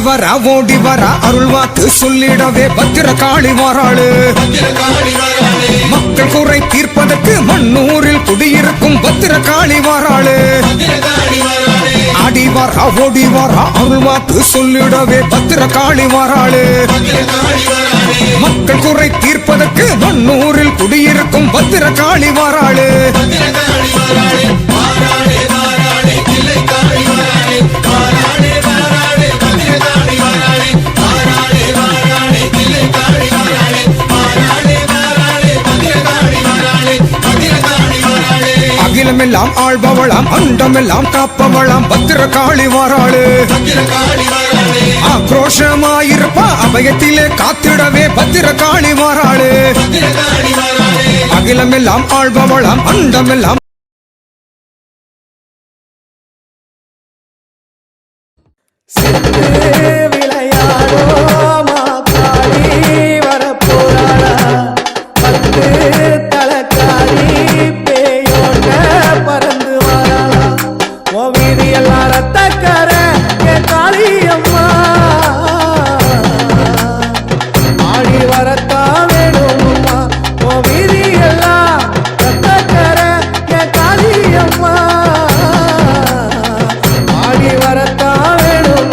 வரா ஓடி வரா அருள் வாக்கு சொல்லிடவே பத்திர காளி வாராளு. மக்கள் குறை தீர்ப்பதற்கு மண்ணூரில் குடியிருக்கும் பத்திர காளி வாராளு. ஆடி வரா ஓடி வரா அருள் வாக்கு சொல்லிடவே பத்திர காளி வாராளு. மக்கள் குறை தீர்ப்பதற்கு மண்ணூரில் குடியிருக்கும் பத்திர காளி வாராளு. அகிலமெல்லாம் ஆள்பவளாம் அண்டமெல்லாம் காப்பவளாம் பத்திர காளி வாராளு. ஆக்ரோஷமாயிருப்பா அபயத்திலே காத்திடவே பத்திர காளி வாராளு. அகிலமெல்லாம் ஆள்பவளாம் அண்டமெல்லாம் வரத்தா வேணும்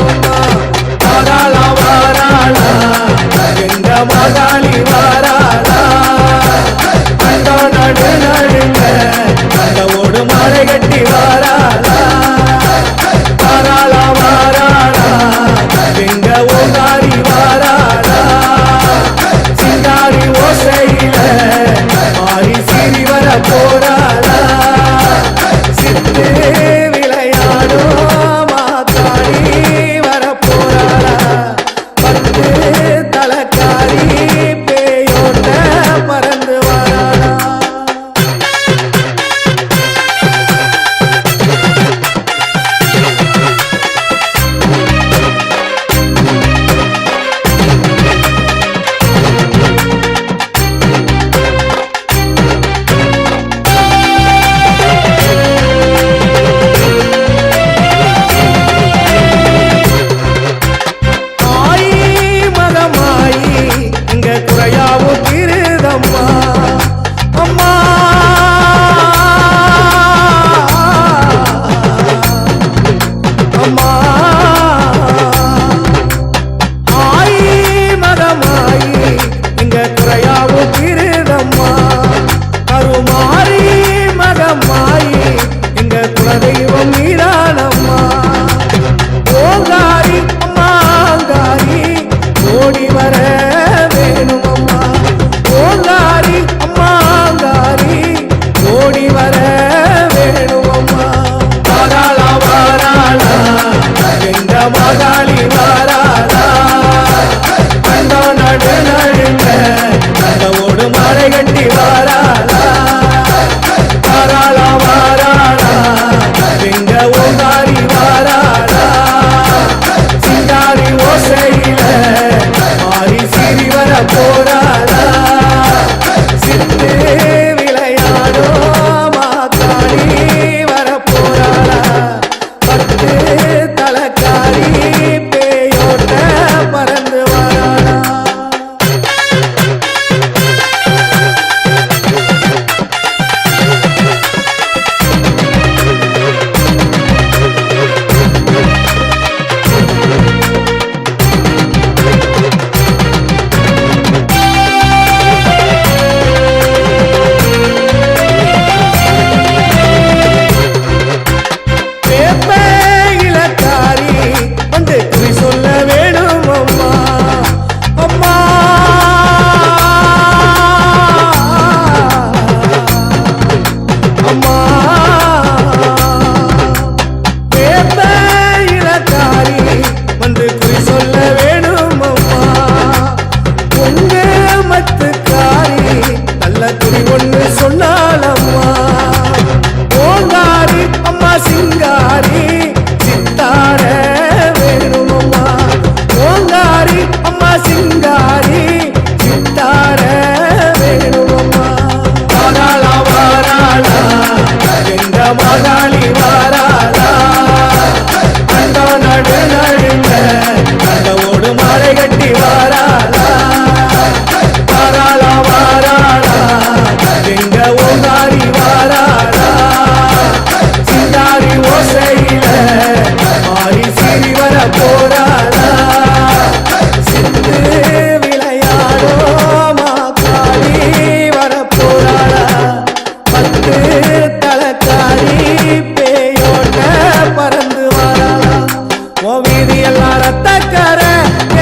வீதி எல்லாம் ரத்தக்கர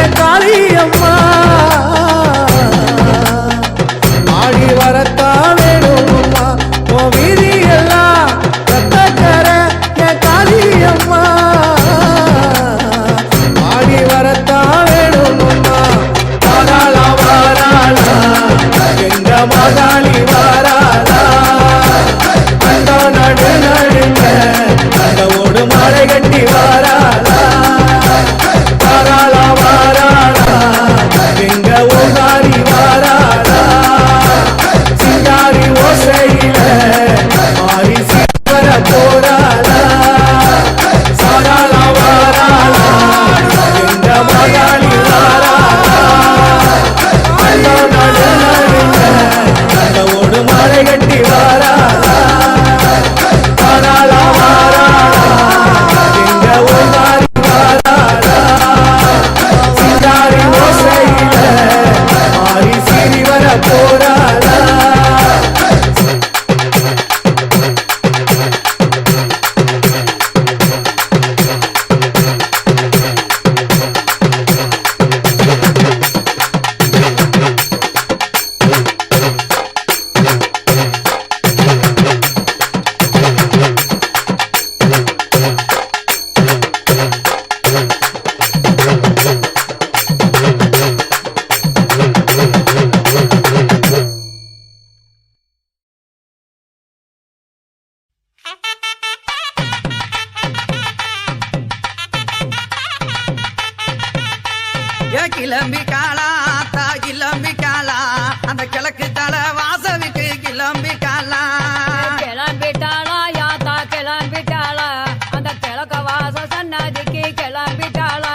என் காளியம்மா ஆடி வரத்தா வேணும்மா ஓ வீதி எல்லாம் ரத்தக்கர என் காளியம்மா ஆடி வரத்தா வேணும்மா வாராளா வாராளா எங்க மகாளி வாராளா அந்த நடு நடுங்க அந்த ஓடு மலை கட்டி வாராளா வாராளா வாராளா எங்க ஓகாரி வாராளா சிங்காரி ஓசையில மாறி சிவர போராளா சாராளா வாராளா எங்க மகாளி வாராளா அந்த நடு நடுங்க அந்த ஓடு மலை கட்டி வாராளா வாராளா வாராளா எங்க ஓகாரி வாராளா சிங்காரி ஓசையில மாறி சிறிவர போராளா கிளம்பி காலா தா கிளம்பி காலா அந்த கிழக்கு தலை வாசலுக்கு கிளம்பி காலா கிளம்பிட்டாளா யாத்தா கிளம்பிட்டாளா அந்த கிழக்க வாச சன்னதிக்கு கிளம்பிட்டாளா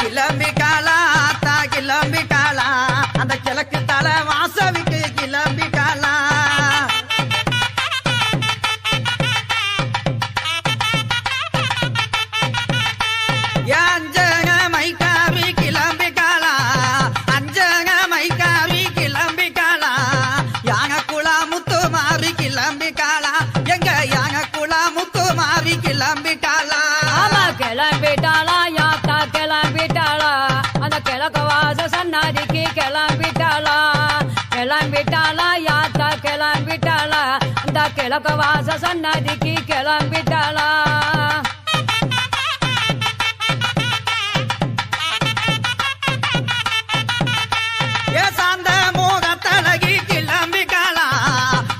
கிளம்பி காலா தா கிளம்பி காலா அந்த கிழக்கு தலை வாசலுக்கு கிளம்பி காலா அஞ்சக மைக்காவி கிளம்பி காலா அஞ்சக மைக்காவி கிளம்பி காலா யாங்க குளா முத்து மாறி கிளம்பி காலா எங்க யாங்க குளா முத்து மாறி கிளம்பி காலா ஆமா கிளம்பிட்டாளா யாத்தா கிளம்பிட்டாளா அந்த கிழக்க வாச சன்னதிக்கு கிளம்பிட்டாளா கிளம்பிட்டாளா யாத்தா கிளம்பிட்டாளா அந்த கிழக்க வாச சன்னதிக்கு கிளம்பிட்டாளா சாந்த முகத்தழகி கிளம்பி காலா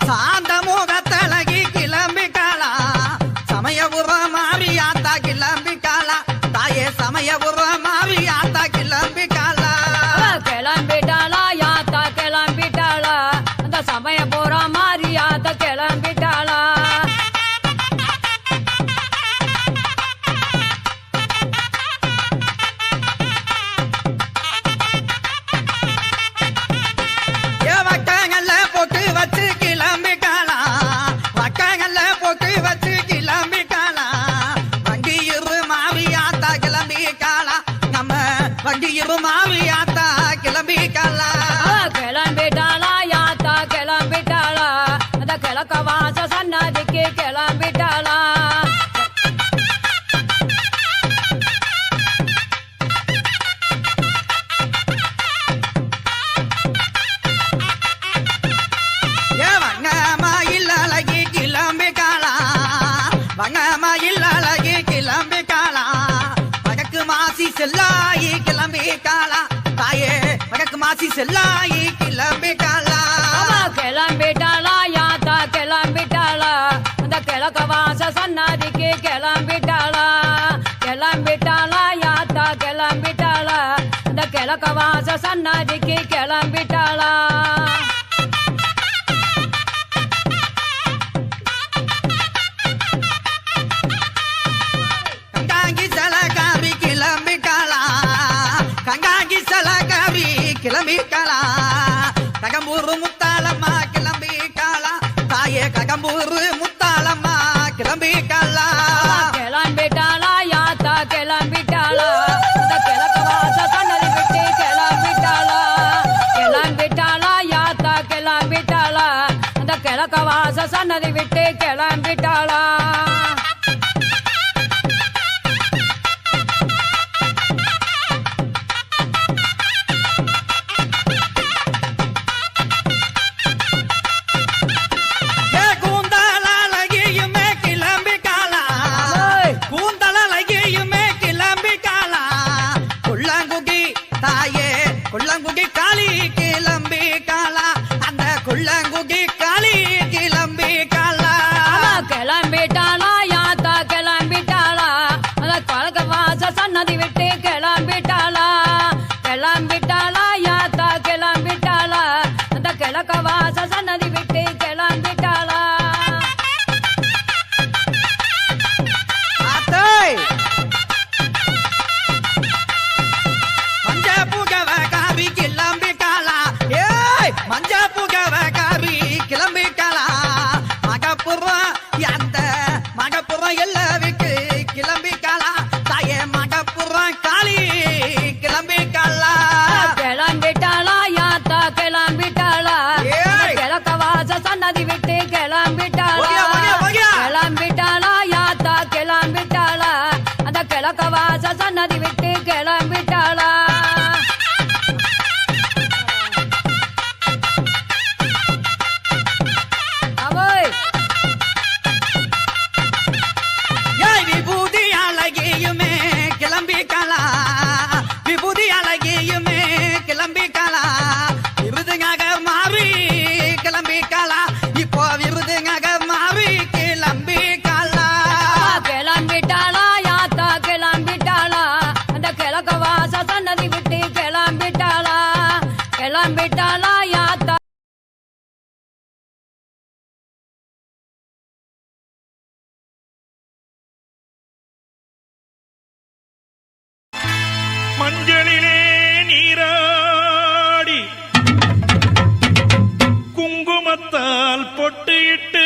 சாந்த முகத்தழகி கிளம்பி காலா சமய உருவ மாறியாத்தா கிளம்பி காலா தாயே சமய உருவ மாறியாத்தா கிளம்பி காலா கிளம்பிட்டாளா யாத்தா கிளம்பிட்டாளா அந்த சமய போற மாதிரி யாத்தா கிளம்பிட்டாளா வக்கங்கள்ல போட்டு வச்சு கிளம்பி காலா வக்கங்கள்ல போட்டு வச்சு கிளம்பி காலா வண்டி இரு மாவியாத்தா கிளம்பி காலா நம்ம வண்டி இரு மாவியாத்தா கிளம்பி காலா கிளம்பிட்டாளா யாத்தா கிளம்பிட்டாளா அந்த கிழக்க வாச சன்னதிக்கு கிளம்பிட்டாளா வங்கமாயில் அழகி கிளம்பி காலா வங்கமாயில் அழகி கிளம்பி காலா வடக்கு மாசி செல்லாயி கிளம்பி காலா தாயே வடக்கு மாசி செல்லாயி கிளம்பி காலா கிளம்பிட்டாளா யாத்தா கிளம்பிட்டாளா அந்த கிழக்க வாச சன்னதிக்கு கிளம்பிட்டாளா கிளம்பிட்டாளா யாத்தா கிளம்பிட்டாளா அந்த கிழக்க வாச சன்னதிக்கு கிளம்பிட்டாளா கங்காங்கி சலகாரி கிளம்பி காலா கங்காங்கி சலகாரி கிளம்பி காலா ககம்பூர் முத்தாளம்மா கிளம்பி காலா தாயே ககம்பூர் முத்தாளம்மா கிளம்பி காலா கிளம்பிட்டாளா யாத்தா கிளம்பிட்டாளா அந்த கிழக்க வாச சன்னதி விட்டு கிளம்பிட்டாளா கிளம்பிட்டாளா யாத்தா கிளம்பிட்டாளா அந்த கிழக்க வாச சன்னதி விட்டு கிளம்பிட்டாளா கிளம்பிட்டாளா அவோய் ஏய் விபூதி அழகியுமே கிளம்பிக்கலா விபூதி அழகியுமே கிளம்பிக்கலா விருதுங்காக மாறி கிளம்பிக்கலா இப்போ விருதுங்காக மாறி கிளம்பிக்கலா கிளம்பிட்டாளா யாத்தா கிளம்பிட்டாளா அந்த கிழக்க வாச சன்னதி விட்டு கிளம்பிட்டாளா கிளம்பிட்டாளா யாத்தா மஞ்சளிலே நீராடி குங்குமத்தால் பொட்டியிட்டு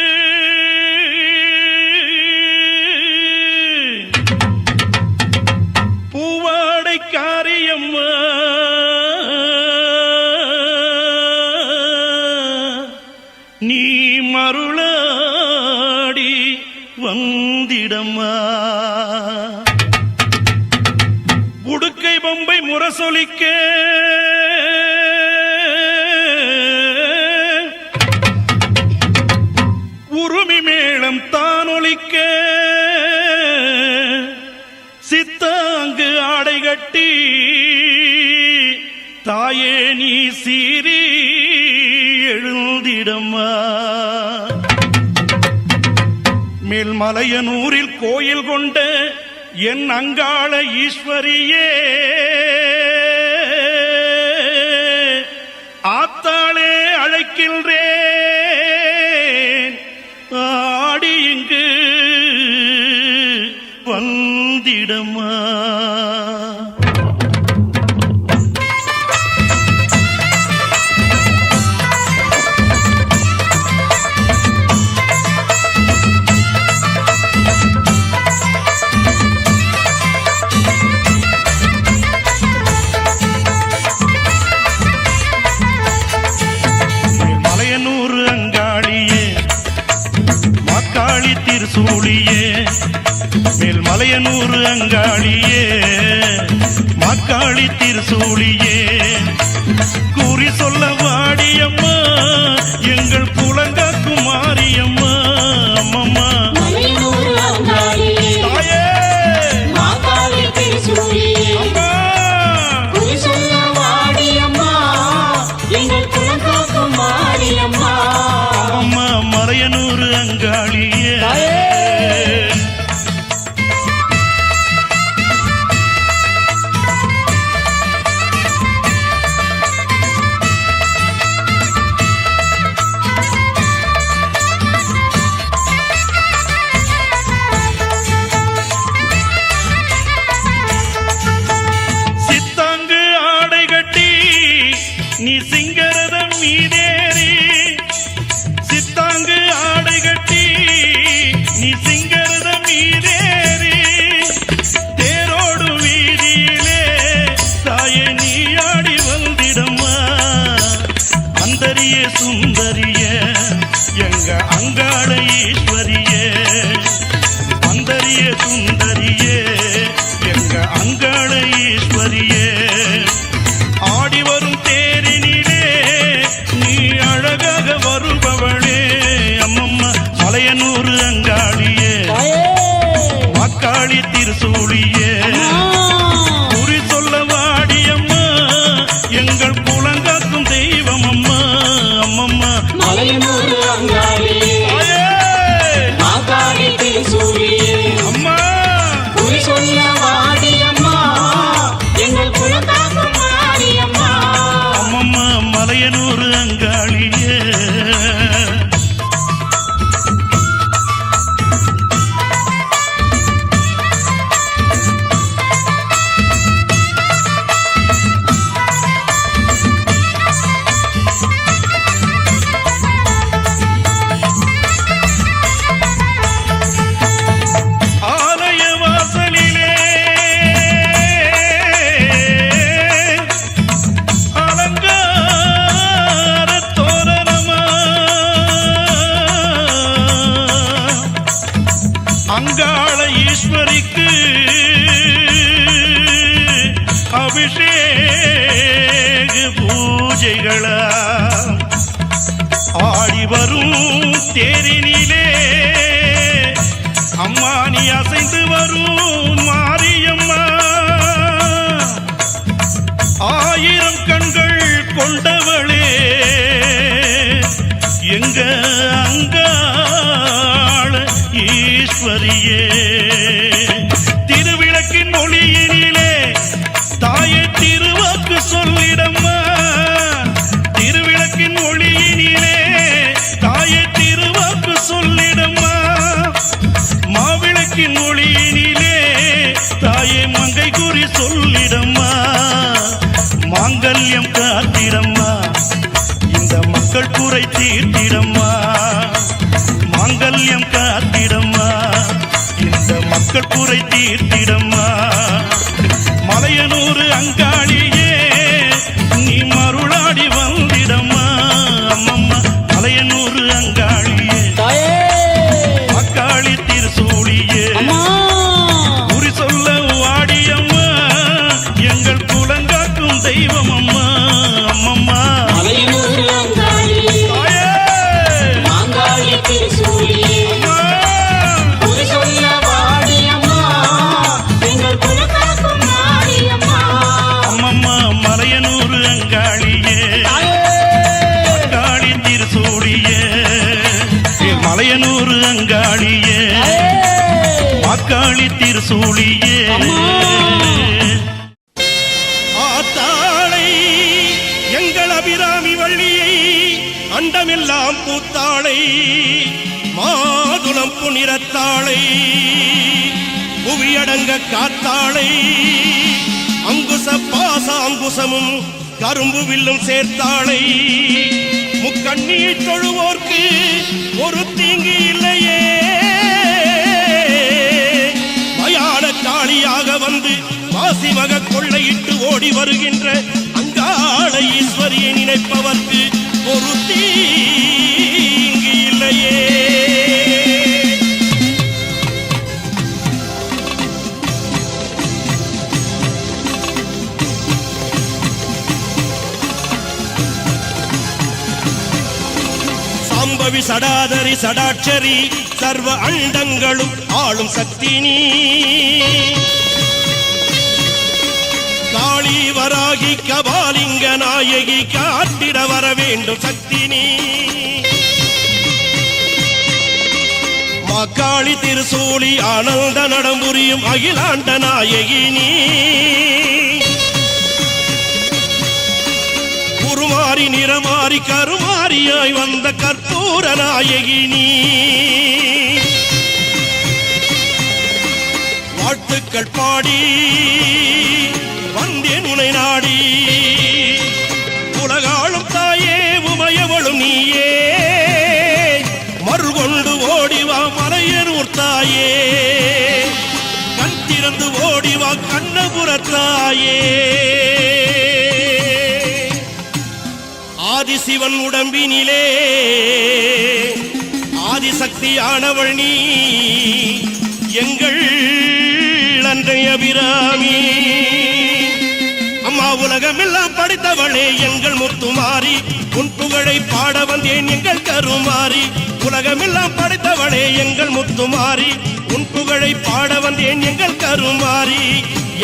பூவாடை காரியம்மா நீ மருளாடி வந்திடம்மா உடுக்கை பொம்பை முரசொலிக்க உருமி மேளம் தானொலிக்க சித்தாங்கு ஆடை கட்டி தாயே நீ சீறி எழுந்திடம்மா மேல்மலையனூரில் கோயில் கொண்ட என் அங்காள ஈஸ்வரியே ஆத்தாளே அழைக்கின்றேன் ஆடி இங்கு வந்திடமா திருசூழியே மேல்மலையனூர் அங்காளியே மாக்காளி திருசூழியே கூறி சொல்ல வாடியம்மா எங்கள் குலங்காக்கும் மாரியம்மா அம்மம்மா தாயே அம்மா அம்மம்மா மலையனூர் அங்காளியே சித்தாங்கு ஆடை கட்டி நீ சிங்கரதம் மீதேறி சித்தாங்கு ஆடை கட்டி நீ சிங்கரதம் மீதேறி தேரோடு வீதியிலே தாயே நீ ஆடி வந்திடம்மா அந்தரிய சுந்தரிய எங்க அங்காள ஈஸ்வரியே அந்தரிய சுந்தரியே எங்க அங்காள ஈஸ்வரியே ஆடி வரும் தேரினிலே நீ அழகாக வருபவளே அம்மம்மா மலையனூர் அங்காளியே மாக்காளி திருசூழியே குறி சொல்ல வாடியம்மா எங்கள் குலங்காக்கும் தெய்வம் அம்மா அம்மம்மா அம்மா எங்கள் அபிஷேக பூஜைகளா ஆடி வரும் தேரினிலே அம்மா நீ அசைந்து வரும் மாரியம்மா ஆயிரம் கண்கள் கொண்டவளே எங்க அங்காள ஈஸ்வரியே திருவிளக்கின் ஒளியினிலே தாயே திருவாக்கு சொல்லிடம்மா திருவிளக்கின் ஒளியினிலே தாயே திருவாக்கு சொல்லிடம்மா மாவிளக்கின் ஒளியினிலே தாயே மங்கை குறி சொல்லிடம்மா மாங்கல்யம் காத்திடம்மா இந்த மக்கள் குறை தீர்த்திடம்மா மாங்கல்யம் காத்திடம்மா இந்த மக்கள் குறை தீர்த்திடம்மா மலையனூர் அங்காளியே நீ மருளாடி வந்திடம்மா அம்மம்மா மலையனூர் அங்காளியே அக்காளி திருசூழியே குறி சொல்ல வாடியம்மா எங்கள் குலங்காக்கும் தெய்வம் அம்மா அம்மம்மா அம்மம்மா மலையனூர் அங்காளியே அக்காளி திருசூழியே மலையனூர் அங்காளியே அக்காளி திருசூழியே ஆத்தாளை எங்கள் அபிராமி வள்ளியை அண்டமெல்லாம் பூத்தாளை மாதுளம் புனிரத்தாளை புவியடங்க காத்தாளை அங்குச பாச அங்குசமும் கரும்பு வில்லும் சேர்த்தாளை முக்கண்ணீ தொழுவோர்க்கு ஒரு தீங்கு இல்லையே மயான காளியாக வந்து மாசி மக கொள்ளையிட்டு ஓடி வருகின்ற அங்காள ஈஸ்வரியை நினைப்பவர்க்கு ஒரு தீங்கு இல்லையே சாம்பவி சடாதரி சடாட்சரி சர்வ அண்டங்களும் ஆளும் சக்தி நீ காளி வராகி கபாலிங்க நாயகி காத்திட வர வேண்டும் சக்தி நீ மாக்காளி திருசூலி ஆனந்த நடம்புரியும் அகிலாண்ட நாயகி நீ குருமாரி நிறமாரி கருமாரியாய் வந்த கற்பூர நாயகி நீ வாழ்த்துக்கள் பாடி வந்தேன் உனை நாடி உலகாளும் தாயே உமையவளும் நீயே மறுகொண்டு ஓடிவா மலையனூர் தாயே கண் திறந்து ஓடிவா கண்ணபுரத்தாயே ஆதிசிவன் உடம்பினிலே ஆதிசக்தியானவள் நீ எங்கள் அன்றைய அபிராமி அம்மா உலகமெல்லாம் படைத்தவளே எங்கள் முத்துமாரி உன் புகழை பாட வந்தேன் எங்கள் கருமாரி உலகமெல்லாம் படைத்தவளே எங்கள் முத்துமாரி உன் புகழை பாட வந்தேன் எங்கள் கருமாரி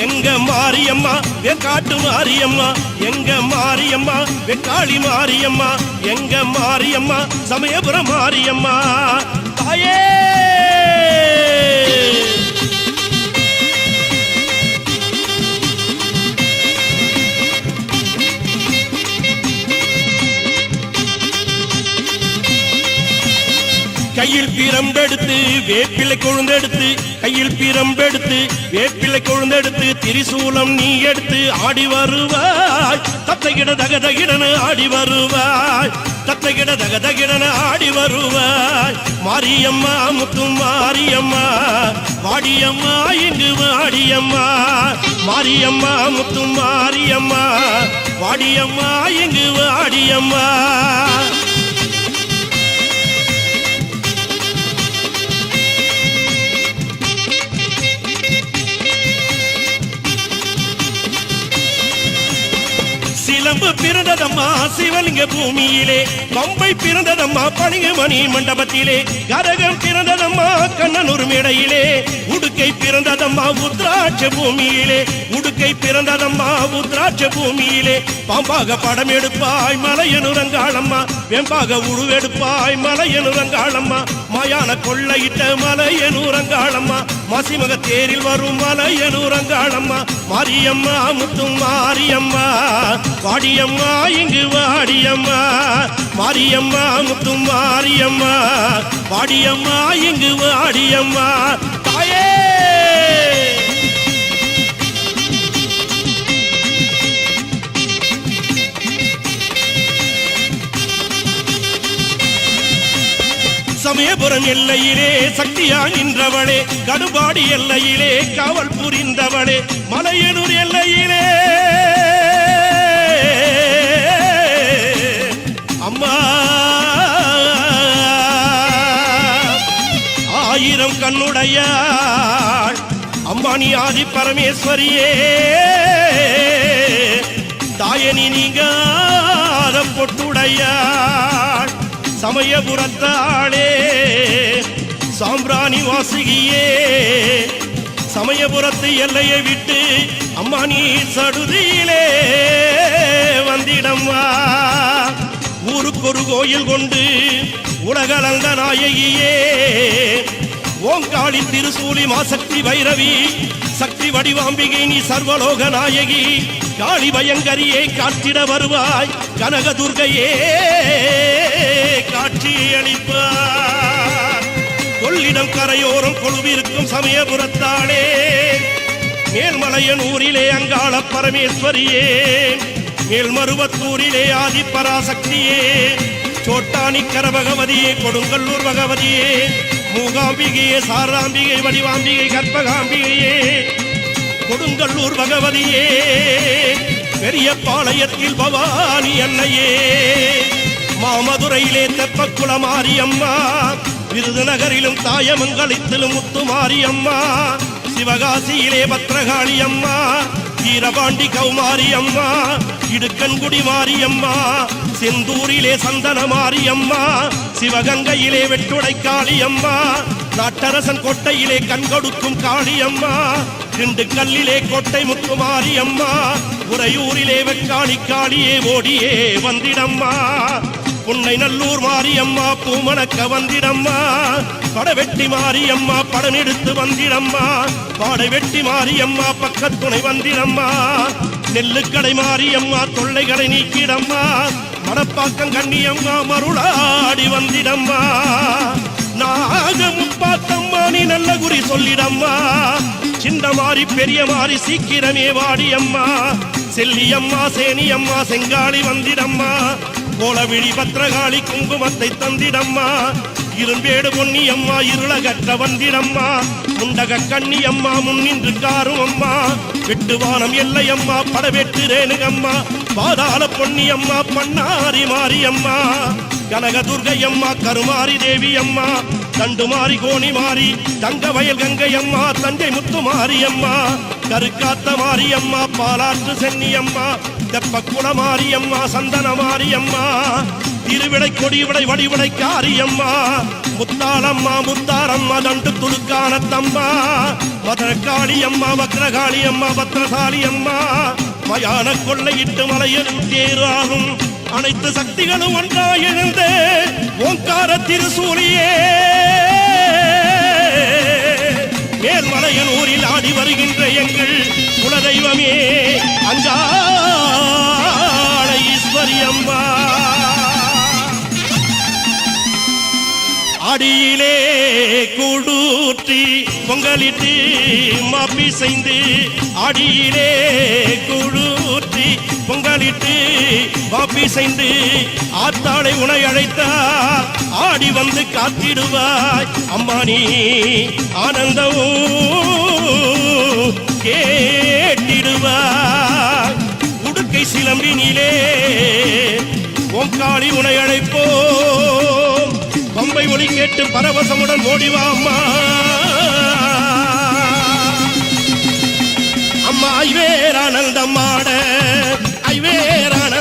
எங்க மாரியம்மா வெக்காட்டு மாரியம்மா எங்க மாரியம்மா வெக்காளி மாரியம்மா எங்க மாரியம்மா சமயபுரம் மாரியம்மா தாயே கையில் பிரம்பெடுத்து வேப்பிலை கொழுந்தெடுத்து கையில் பிரம்பெடுத்து வேப்பிலை கொழுந்தெடுத்து திரிசூலம் நீ எடுத்து ஆடி வருவாய் தத்தைகிட தகதகிடன ஆடி வருவாய் தத்தைகிட தகதகிடன ஆடி வருவாய் மாரியம்மா முத்து மாரியம்மா வாடியம்மா இங்கு வாடியம்மா மாரியம்மா முத்து மாரியம்மா வாடியம்மா இங்கு வாடியம்மா சிலம்பு பிறந்ததம்மா சிவலிங்க பூமியிலே பம்பை பிறந்ததம்மா பணிகமணி மண்டபத்திலே கரகம் பிறந்ததம்மா கண்ணனூர் மேடையிலே உடுக்கை பிறந்ததம்மா உத்ராட்ச பூமியிலே உடுக்கை பிறந்ததம்மா உத்ராட்ச பூமியிலே பாம்பாக படம் எடுப்பாய் மலையனுரங்காளம்மா வெம்பாக உருவெடுப்பாய் மலையனுரங்காளம்மா மாயான கொள்ளையிட்ட மலையனுரங்காளம்மா மாசிமக தேரில் வரும் மலையனுரங்காளம்மா மாரியம்மா முத்தும் மாரியம்மா வாடியம்மா இங்கு வாடியம்மா மாரியம்மா முத்தும் மாரியம்மா வாடியம்மா இங்கு வாடியம்மா தாயே சமயபுரம் எல்லையிலே சக்தியா நின்றவளே கடுபாடி எல்லையிலே காவல் புரிந்தவளே மலையனூர் எல்லையிலே அம்மா ஆயிரம் கண்ணுடையாள் அம்மா நீ ஆதி பரமேஸ்வரியே தாயனி நீங்காத பொட்டுடையாள் சமயபுரத்தாளே சாம்பிராணி வாசுகியே சமயபுரத்து எல்லையை விட்டு அம்மா நீ சடுதியிலே வந்திடம்மா ஊருக்கு ஒரு கோயில் கொண்டு உலகளந்த நாயகியே ஓங்காளி திருசூலி மாசக்தி பைரவி சக்தி வடிவாம்பிகை நீ சர்வலோக நாயகி காளி பயங்கரியே காட்டிட வருவாய் கனக துர்கையே காட்சி அளிப்பார் கொள்ளிடம் கரையோரம் கொழுவிருக்கும் சமயபுரத்தாளே மேல்மலையனூரிலே அங்காள பரமேஸ்வரியே மேல்மருவத்தூரிலே ஆதி பராசக்தியே சோட்டானிக்கர பகவதியே கொடுங்கல்லூர் பகவதியே மூகாம்பிகையே சாராம்பிகை வடிவாம்பிகை கற்பகாம்பிகையே கொடுங்கல்லூர் பகவதியே பெரிய பாளையத்தில் பவானி அன்னையே மாமதுரையிலே தெப்பக்குள மாரியம்மா விருதுநகரிலும் தாயமங்கலத்திலும் முத்துமாரியம்மா சிவகாசியிலே பத்ரகாளி அம்மா வீரபாண்டி கௌமாரி அம்மா இடுக்கன்குடி மாரியம்மா செந்தூரிலே சந்தன மாரியம்மா சிவகங்கையிலே வெட்டுடை காளியம்மா நாட்டரசன் கோட்டையிலே கண்கொடுக்கும் காளியம்மா திண்டுக்கல்லிலே கோட்டை முத்துமாரியம்மா உறையூரிலே வெக்காளி காளியே ஓடியே வந்திடம்மா புன்னை நல்லூர் மாரியம்மா பூமணக்க வந்திடம்மா படவெட்டி மாரியம்மா படம் எடுத்து வந்திடம்மா பாடவெட்டி மாரியம்மா பக்கத்துணை வந்திடம்மா நெல்லுக்கடை மாரியம்மா தொல்லைகளை நீக்கிடம்மா மடப்பாக்கம் கண்ணியம்மா மருளாடி வந்திடம்மா நாகமுப்பாத்தம்மா நீ நல்ல குறி சொல்லிடம்மா சின்ன மாறி பெரிய மாறி சீக்கிரமே வாடியம்மா செல்லியம்மா சேனியம்மா செங்காளி வந்திடம்மா கோலவிழி பத்ரகாளி குங்குமத்தை தந்திடம்மா இரும்பேடு பொன்னியம்மா இருளகற்ற வந்திடம்மா முண்டக கண்ணியம்மா முன்னின்று காரும் அம்மா வெட்டுவானம் எல்லையம்மா படவெட்டு ரேணுகம்மா பாதாள பொன்னியம்மா பண்ணாரி மாரியம்மா கனக துர்கையம்மா கருமாரி தேவியம்மா தண்டுமாரி கோணி மாறி தங்க வயல் கங்கையம்மா தஞ்சை முத்து மாரியம்மா கருக்காத்த மாரியம்மா பாலாற்று சென்னியம்மா தெப்பக்குள மாரியம்மா சந்தன மாரியம்மா திருவிடை கொடிவிடை வடிவிடை காரியம்மா முத்தாளம்மா முத்தாரம்மா தண்டு துலுக்கானத்தம்மா மதுரகாளியம்மா வக்ரகாளியம்மா பத்ரசாலியம்மா மயான கொள்ளையிட்டு மலையில் தேராகும் அனைத்து சக்திகளும் ஒன்றாய் எழுந்து ஓங்கார திருசூலியே மேல்மலையனூரில் ஆடி வருகின்ற எங்கள் குலதெய்வமே அங்காள ஈஸ்வரி அம்மா அடியிலே கூடூற்றி பொங்கலிட்டு மாப்பி செய்து அடியிலே கூடூற்றி பொங்கலிட்டு மாப்பி செய்து ஆத்தாளை உனை அழைத்தார் ஆடி வந்து காத்திடுவாய் அம்மானி ஆனந்தமும் கேட்டிடுவாய் உடுக்கை சிலம்பினிலே ஓங்காளி உனை அழைப்போம் பம்பை ஒளி கேட்டு பரவசமுடன் ஓடிவா அம்மா அம்மா ஐவேர் ஆனந்தமாட ஐவேர் ஆனந்த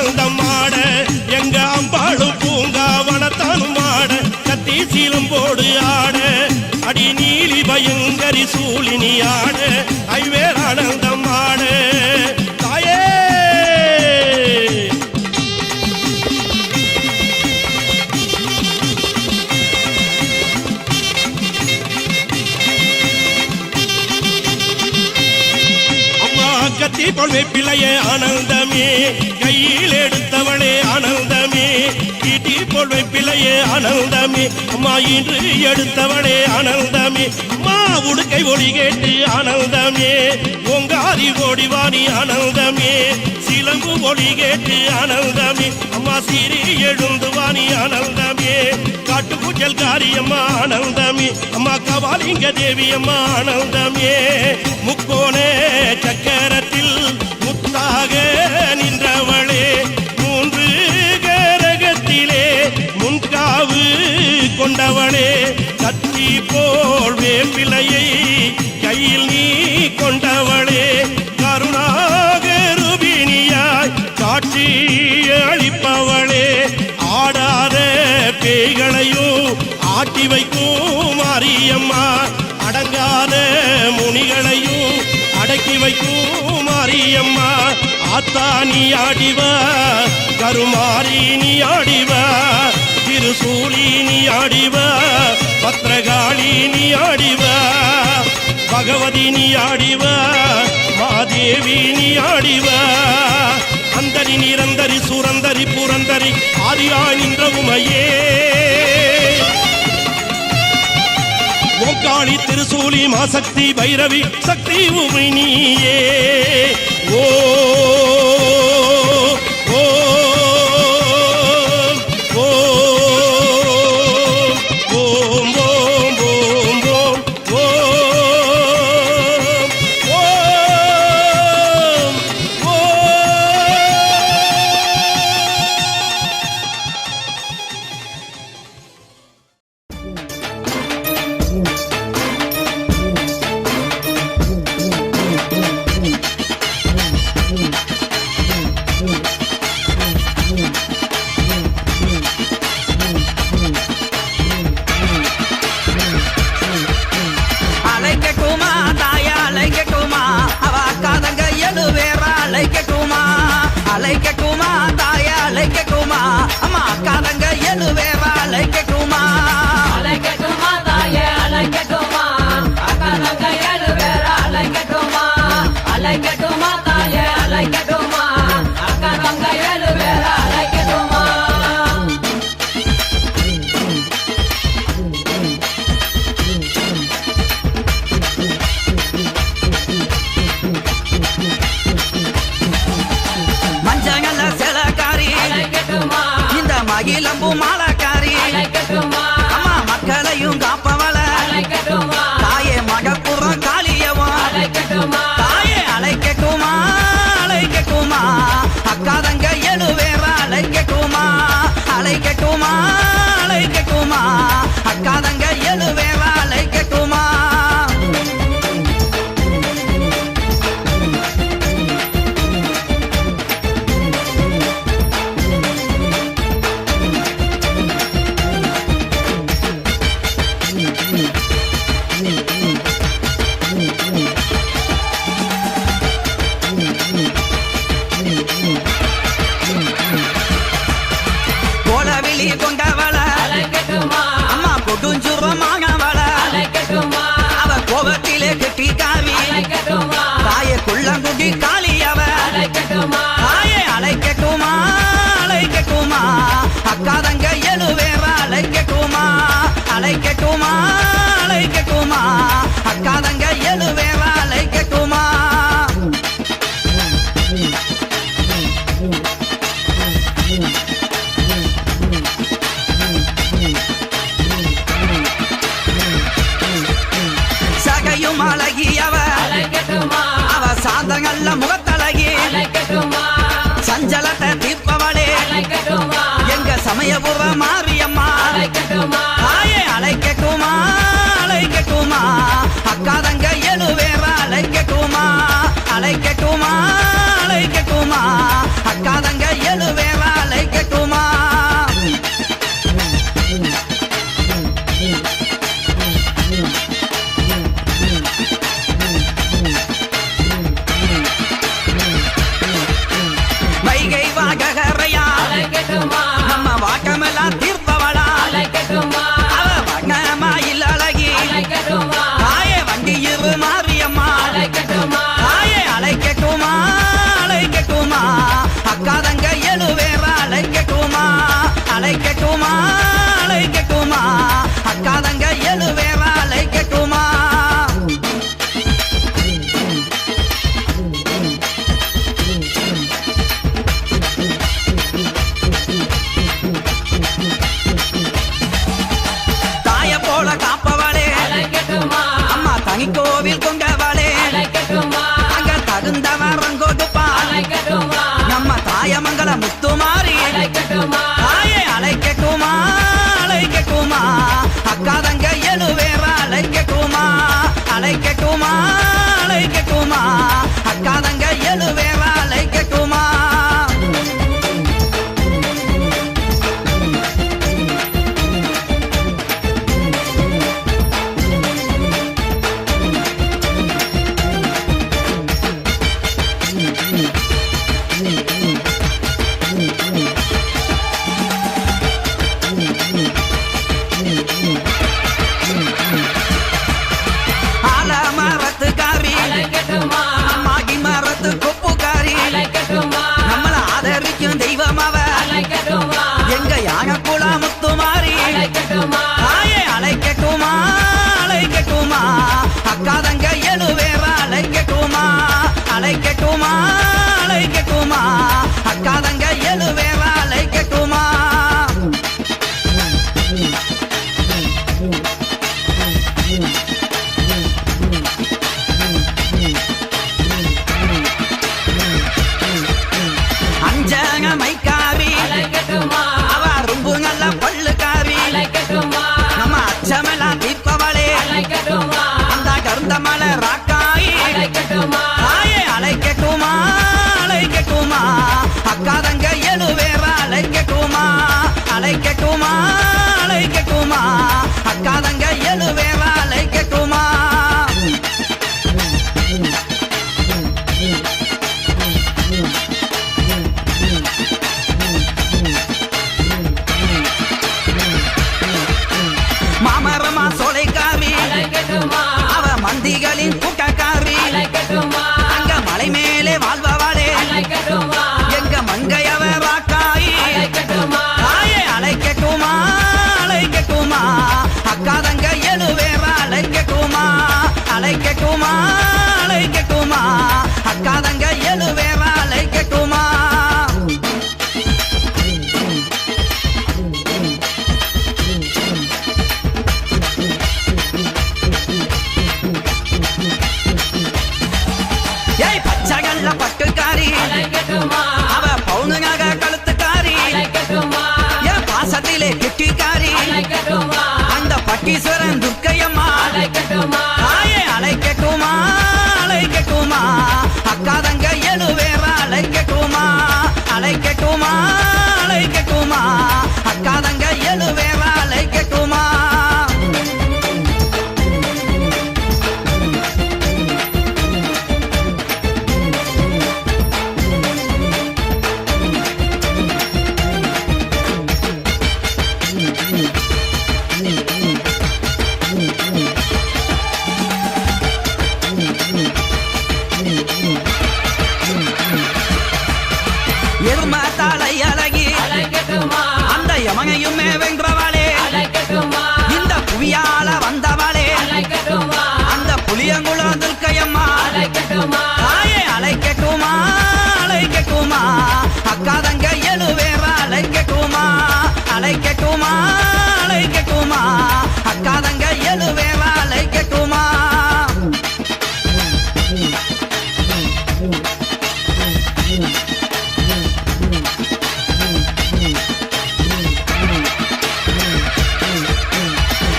ஆடு ஐவேர் ஆனந்தம் ஆடு தாயே கத்தி பொழுவை பிள்ளையே ஆனந்தமே கையில் எடுத்தவளே ஆனந்தமே ஈட்டி பொழுவை பிள்ளையே ஆனந்தமே அம்மா இன்று எடுத்தவளே ஆனந்தமே அம்மா உடுக்கை ஒளி கேட்டு ஆனந்தமே ஓங்காரி ஓடிவாணி ஆனந்தமே சிலம்பு ஒளி கேட்டு ஆனந்தமே அம்மா சீரி எழுந்துவாணி ஆனந்தமே காட்டுப்பூச்சல் காரியம்மா ஆனந்தமே அம்மா கபாலிங்க தேவி அம்மா ஆனந்தமே முக்கோணே சக்கரத்தில் முத்தாக நின்றவளே மூன்று கரகத்திலே முன்காவு கொண்டவளே கத்தி போல் வேம்பிலையை கையில் நீ கொண்டவளே கருணாகருபிணியாய் காட்சி அளிப்பவளே ஆடாத பேய்களையும் ஆட்டி வைக்கும் மாரியம்மா அடங்காத முனிகளையும் அடக்கி வைக்கும் மாரியம்மா ஆத்தா நீ ஆடிவா கருமாரி நீ ஆடிவா திருசூலி நீ ஆடிவா பத்ரகாளி நீ ஆடிவா பகவதி நீ ஆடிவா மாதேவி நீ ஆடிவா அந்தரி நிரந்தரி சுரந்தரி புரந்தரி ஆதியா நின்ற உமையே ஓங்காளி திருசூலி மாசக்தி பைரவி சக்தி உமை நீயே ஓ ஓ ஓம் ஓம் ஓம் ஓம் ஓம் ஓம் அலைக்கட்டுமா தாயா அலைக்கட்டுமா அவ அக்காதங்க எழுவேறா அலைக்கட்டுமா அலைக்கட்டுமா தாயா அலைக்கட்டுமா அம்மா அக்காதங்க எழுவேறா அலைக்கட்டுமா அலைக்கட்டுமா தாயே அலைக்கட்டுமா அக்காதங்க எழுவேறா அலைக்கட்டுமா அலைக்கட்டுமா தாயே அலைக்கட்டுமா அக்காதங்க எழுவேறா அலைக்கட்டுமா மஞ்சங்கல்ல சிலக்காரி அலைக்கட்டுமா இந்த மகிழம்பு மாலக்காரி அலைக்கட்டுமா அம்மா மக்களையும் காப்பவள அலைக்கட்டுமா தாயே மகப்புறம் காளியவா அலைக்கட்டுமா தாயே அலைக்கட்டுமா அலைக்கட்டுமா அக்காதங்க எழுவேறா அலைக்கட்டுமா அலைக்கட்டுமா அலைக்கட்டுமா அக்காதங்க எழுவேறா அலைக்கட்டுமா நாககரையா அழைக்கட்டுமா நம்ம வாக்கமெல்லாம் தீர்ப்பவளா அழைக்கட்டுமா அவ வண்ணமாயில் அழகி அழைக்கட்டுமா தாயே வண்டியிரு மாரியம்மா அழைக்கட்டுமா தாயே அழைக்கட்டுமா அழைக்கட்டுமா அக்கா தங்க எழுவேற அழைக்கட்டுமா அழைக்கட்டுமா அழைக்கட்டுமா அக்கா தங்க எழுவேற அழைக்கட்டுமா தாய போல காப்பவளே அழைக்கட்டுமா அம்மா தனி கோவில் கொண்டவளே அழைக்கட்டுமா அங்க தகுந்த வரம் கொடுப்பா அழைக்கட்டுமா நம்ம தாயமங்கல முத்துமாரி அழைக்கட்டுமா தாயே அழைக்கட்டுமா அழைக்கட்டுமா அக்கா தங்க எழுவேற அழைக்கட்டுமா அழைக்கட்டுமா அழைக்கட்டுமா அக்கா தங்க எழுவேற அழைக்கட்டுமா ஆலமரத்துக்காரி அழைக்கட்டுமா மாகி மரத்து கொப்புக்காரி அழைக்கட்டுமா நம்மள ஆதரிக்கும் தெய்வம் அவ அழைக்கட்டுமா எங்க யானக்குள முத்துமாரி அழைக்கட்டுமா தாயே அழைக்கட்டுமா அழைக்கட்டுமா அக்கா தங்க எழுவேற அழைக்கட்டுமா அழைக்கட்டுமா அழைக்கட்டுமா அக்கா தங்க எழுவேற அழைக்கட்டுமா அஞ்சக மைக்காரி அழைக்கட்டுமா அவ ரொம்ப நல்ல பல்லுக்காரி அழைக்கட்டுமா நம்ம அச்சமெல்லாம் தீர்ப்பவளே அழைக்கட்டுமா அந்த கருந்த மலை ராக்காயி அழைக்கட்டுமா தாயே அழைக்கட்டுமா அழைக்கட்டுமா அக்கா தங்க எழுவேற அழைக்கட்டுமா அழைக்கட்டுமா அழைக்கட்டுமா அக்கா தங்க எழுவேற அழைக்கட்டுமா மாமரமா சோலைக்காரி அழைக்கட்டுமா அவ மந்திகளின் கூட்டக்காரி அழைக்கட்டுமா அங்க மலை மேலே வாழ்பவளே அழைக்கட்டுமா எங்க மங்கையவ ராக்காயி அழைக்கட்டுமா தாயே அழைக்கட்டுமா அழைக்கட்டுமா அக்கா தங்க எழுவேற அழைக்கட்டுமா அழைக்கட்டுமா அழைக்கட்டுமா அக்கா தங்க எழுவேற அழைக்கட்டுமா ஏய் பச்சைகள்ல பட்டுக்காரி அழைக்கட்டுமா அவ பவுனுங்க கழுத்துக்காரி அழைக்கட்டுமா என் பாசத்திலே கெட்டிக்காரி அழைக்கட்டுமா அந்த பட்டீஸ்வரன் துர்க்கையம்மா அழைக்கட்டுமா தாயே அழைக்கட்டுமா அழைக்கட்டுமா அக்கா தங்க எழுவேற அழைக்கட்டுமா அழைக்கட்டுமா அழைக்கட்டுமா அக்கா தங்க எழுவேற அழைக்கட்டுமா எரும தலை அழகி அழைக்கட்டுமா அந்த யமனையுமே வென்றவளே அழைக்கட்டுமா இந்த புவியால வந்தவளே அழைக்கட்டுமா அந்த புளியங்குளம் துர்க்கையம்மா அழைக்கட்டுமா தாயே அழைக்கட்டுமா அழைக்கட்டுமா அக்கா தங்க எழுவேற அழைக்கட்டுமா அழைக்கட்டுமா அழைக்கட்டுமா அக்கா தங்க எழுவேற அழைக்கட்டுமா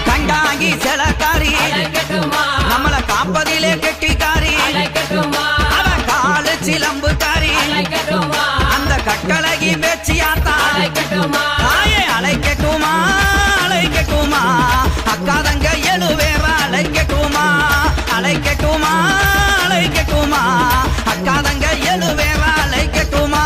கண்டாங்கி செலக்காரி அழைக்கட்டுமா நம்மள காப்பதிலே கெட்டிக்காரி அழைக்கட்டுமா அவ காலு சிலம்புக்காரி அழைக்கட்டுமா அந்த கட்டழகி பேச்சியாத்தா அழைக்கட்டுமா தாயே அழைக்கட்டுமா அழைக்கட்டுமா அக்கா தங்க எழுவேற அழைக்கட்டுமா அழைக்கட்டுமா அழைக்கட்டுமா அக்கா தங்க எழுவேற அழைக்கட்டுமா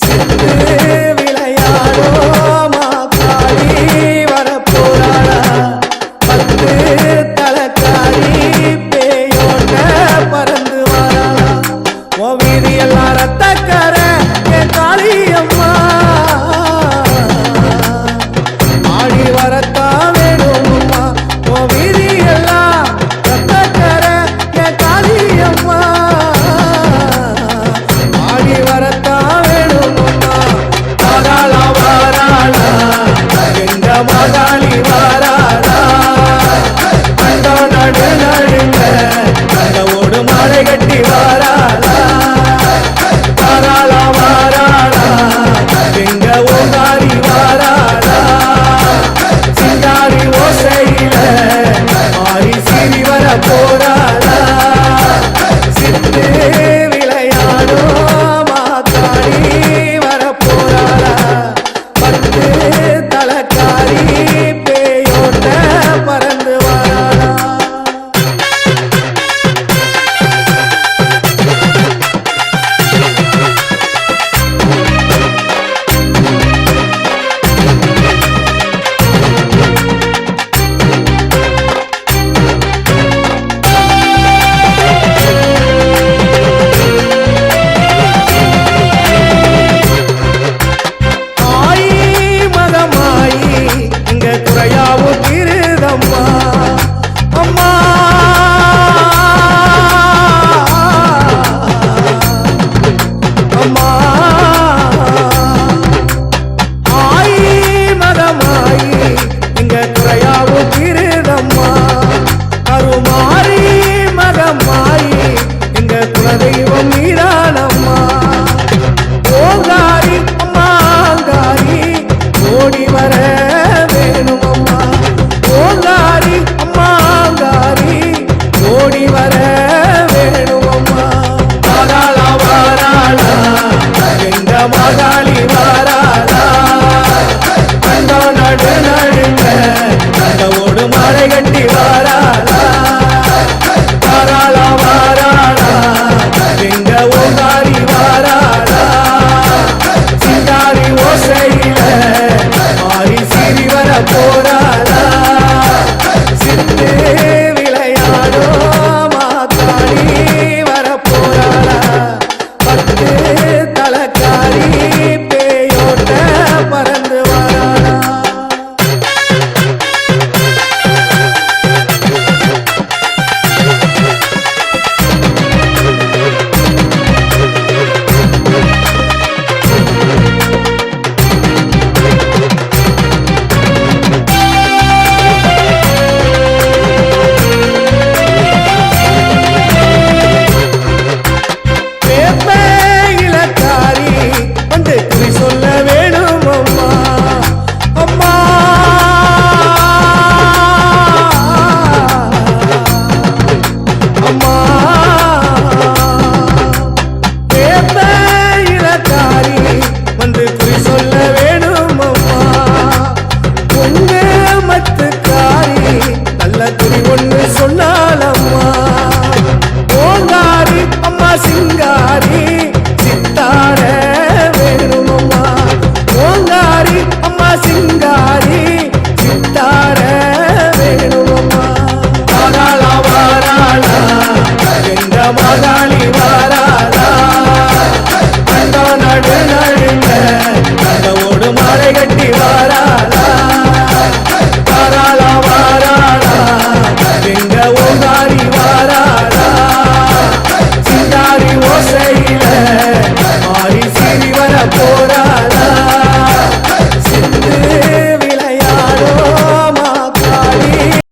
சில